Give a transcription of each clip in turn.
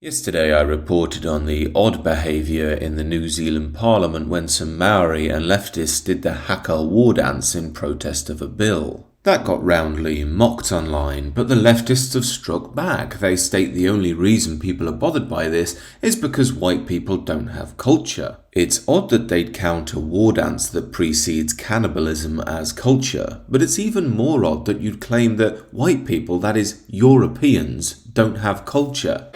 Yesterday I reported on the odd behaviour in the New Zealand Parliament when some Maori and leftists did the haka war dance in protest of a bill. That got roundly mocked online, but the leftists have struck back. They state the only reason people are bothered by this is because white people don't have culture. It's odd that they'd count a war dance that precedes cannibalism as culture, but it's even more odd that you'd claim that white people, that is, Europeans, don't have culture.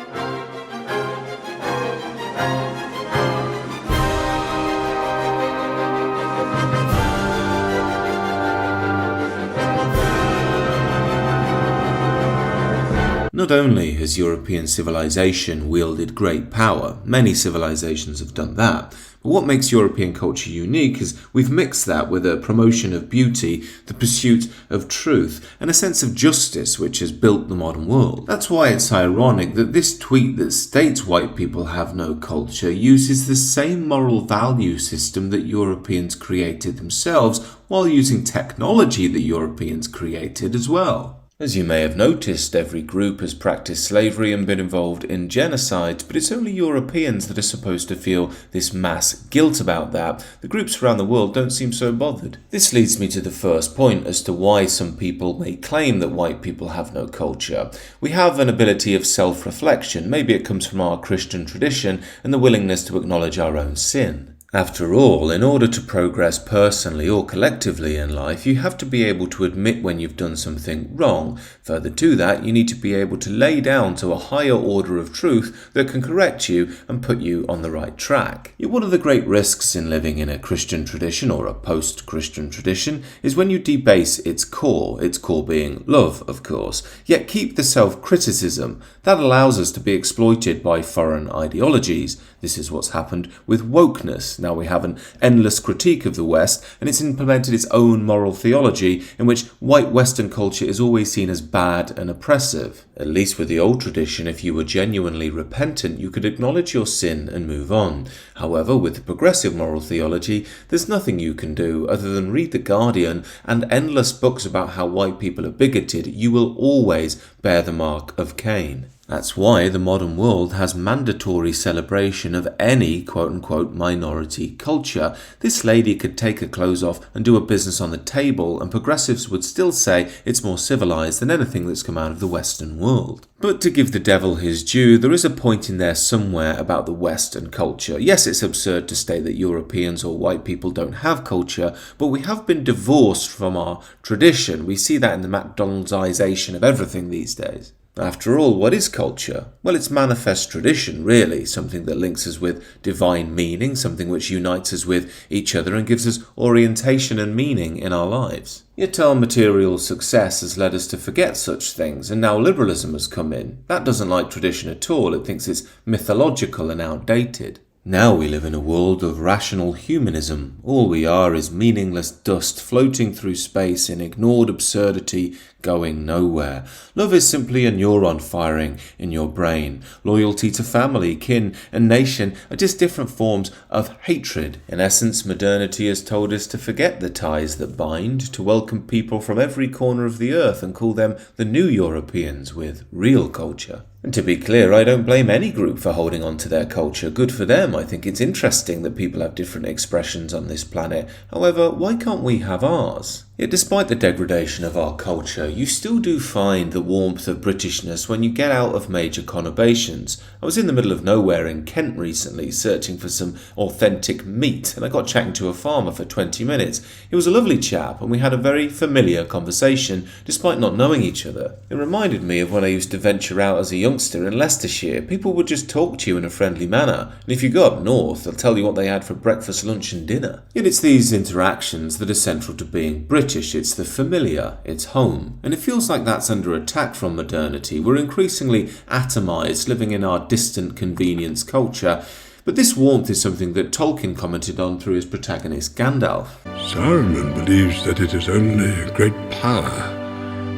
Not only has European civilization wielded great power, many civilizations have done that, but what makes European culture unique is we've mixed that with a promotion of beauty, the pursuit of truth, and a sense of justice which has built the modern world. That's why it's ironic that this tweet that states white people have no culture uses the same moral value system that Europeans created themselves while using technology that Europeans created as well. As you may have noticed, every group has practiced slavery and been involved in genocides, but it's only Europeans that are supposed to feel this mass guilt about that. The groups around the world don't seem so bothered. This leads me to the first point as to why some people may claim that white people have no culture. We have an ability of self-reflection. Maybe it comes from our Christian tradition and the willingness to acknowledge our own sin. After all, in order to progress personally or collectively in life, you have to be able to admit when you've done something wrong. Further to that, you need to be able to lay down to a higher order of truth that can correct you and put you on the right track. Yet one of the great risks in living in a Christian tradition or a post-Christian tradition is when you debase its core being love, of course, yet keep the self-criticism. That allows us to be exploited by foreign ideologies. This is what's happened with wokeness. Now we have an endless critique of the West, and it's implemented its own moral theology in which white Western culture is always seen as bad and oppressive. At least with the old tradition, if you were genuinely repentant, you could acknowledge your sin and move on. However, with the progressive moral theology, there's nothing you can do other than read The Guardian and endless books about how white people are bigoted. You will always bear the mark of Cain. That's why the modern world has mandatory celebration of any quote-unquote minority culture. This lady could take her clothes off and do a business on the table, and progressives would still say it's more civilized than anything that's come out of the Western world. But to give the devil his due, there is a point in there somewhere about the Western culture. Yes, it's absurd to state that Europeans or white people don't have culture, but we have been divorced from our tradition. We see that in the McDonald'sization of everything these days. After all, what is culture? Well, it's manifest tradition, really, something that links us with divine meaning, something which unites us with each other and gives us orientation and meaning in our lives. Yet our material success has led us to forget such things, and now liberalism has come in. That doesn't like tradition at all. It thinks it's mythological and outdated. Now we live in a world of rational humanism. All we are is meaningless dust floating through space in ignored absurdity, going nowhere. Love is simply a neuron firing in your brain. Loyalty to family, kin, and nation are just different forms of hatred. In essence, modernity has told us to forget the ties that bind, to welcome people from every corner of the earth and call them the new Europeans with real culture. And to be clear, I don't blame any group for holding on to their culture. Good for them. I think it's interesting that people have different expressions on this planet. However, why can't we have ours? Yet despite the degradation of our culture, you still do find the warmth of Britishness when you get out of major conurbations. I was in the middle of nowhere in Kent recently searching for some authentic meat, and I got chatting to a farmer for 20 minutes. He was a lovely chap, and we had a very familiar conversation despite not knowing each other. It reminded me of when I used to venture out as a youngster in Leicestershire. People would just talk to you in a friendly manner, and if you go up north, they'll tell you what they had for breakfast, lunch and dinner. Yet it's these interactions that are central to being British. It's the familiar, it's home. And it feels like that's under attack from modernity. We're increasingly atomized, living in our distant convenience culture. But this warmth is something that Tolkien commented on through his protagonist Gandalf. Saruman believes that it is only a great power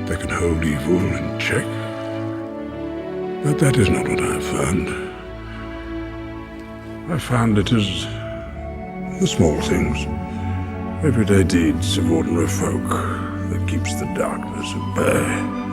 that can hold evil in check. But that is not what I have found. I found it is the small things, everyday deeds of ordinary folk that keeps the darkness at bay.